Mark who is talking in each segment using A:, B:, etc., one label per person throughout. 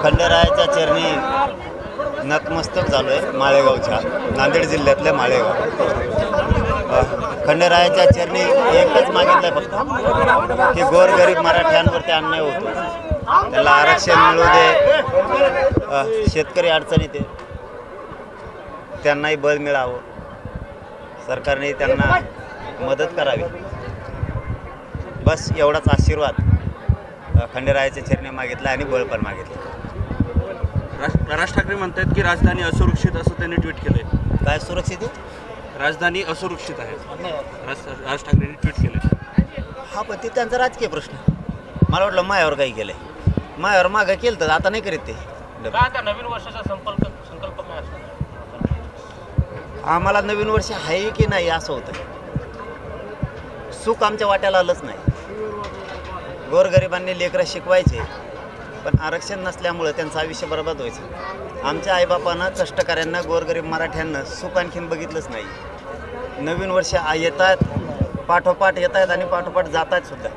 A: खंडेरायाच्या चरणी नतमस्तक झालो आहे माळेगावच्या, नांदेड जिल्ह्यातल्या माळेगाव. खंडेरायाच्या चरणी एकच मागितलं आहे फक्त की गोरगरीब मराठ्यांवरती अन्याय होतो, त्याला आरक्षण मिळू दे, शेतकरी अडचणीत आहे, त्यांनाही बळ मिळावं, सरकारने त्यांना मदत करावी, बस एवढाच आशीर्वाद खंडेरायाच्या चरणी मागितला आणि बळ पण मागितलं.
B: राज ठाकरे म्हणतात की राजधानी असुरक्षित असं त्यांनी ट्विट केलंय.
A: काय सुरक्षित आहे?
B: राजधानी असुरक्षित आहे राज ठाकरेंनी ट्विट केलंय.
A: हा, पण ते त्यांचा राजकीय प्रश्न. मला वाटलं मायावर काही केलंय, मायावर मागं केलं तर आता नाही करीत ते.
C: नवीन वर्षाचा संकल्प काय असतो?
A: आम्हाला नवीन वर्ष आहे की नाही असं होतं. सुख आमच्या वाट्याला आलंच नाही. गोरगरिबांनी लेकरं शिकवायचे, पण आरक्षण नसल्यामुळं त्यांचं आयुष्य बरबाद व्हायचं. आमच्या आईबापानं कष्टकऱ्यांना, गोरगरीब मराठ्यांना सुख आणखीन बघितलंच नाही. नवीन वर्ष येतात, पाठोपाठ येत आहेत आणि पाठोपाठ जात आहेत सुद्धा,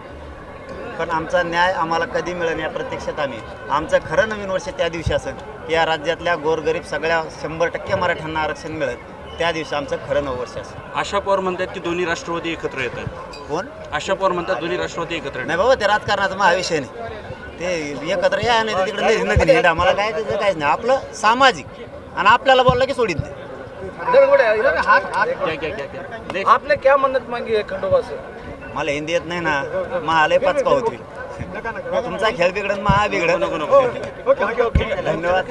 A: पण आमचा न्याय आम्हाला कधी मिळेल या प्रतीक्षेत आम्ही. आमचं खरं नवीन वर्ष त्या दिवशी असं की या राज्यातल्या गोरगरीब सगळ्या 100% मराठ्यांना आरक्षण मिळेल, त्या दिवशी आमचं खरं नवं वर्ष असं.
B: आशा पवार म्हणतात की दोन्ही राष्ट्रवादी एकत्र येत आहेत.
A: कोण?
B: आशा पवार म्हणतात दोन्ही राष्ट्रवादी एकत्र
A: नाही बाबा, ते राजकारणाचा महाविषय नाही. ते एकत्र या नाही तिकडे नदी हिंडा, मला काय त्याचं काहीच नाही. आपलं सामाजिक आणि आपल्याला बोललं की सोडित नाही.
C: आपने क्या मन्नत मांगी है खंडोबा से?
A: मला हिंदी येत नाही ना, महालय पाचका होती. तुमचा खेळ बिघडन महा बिघडन.
B: नको.
A: धन्यवाद.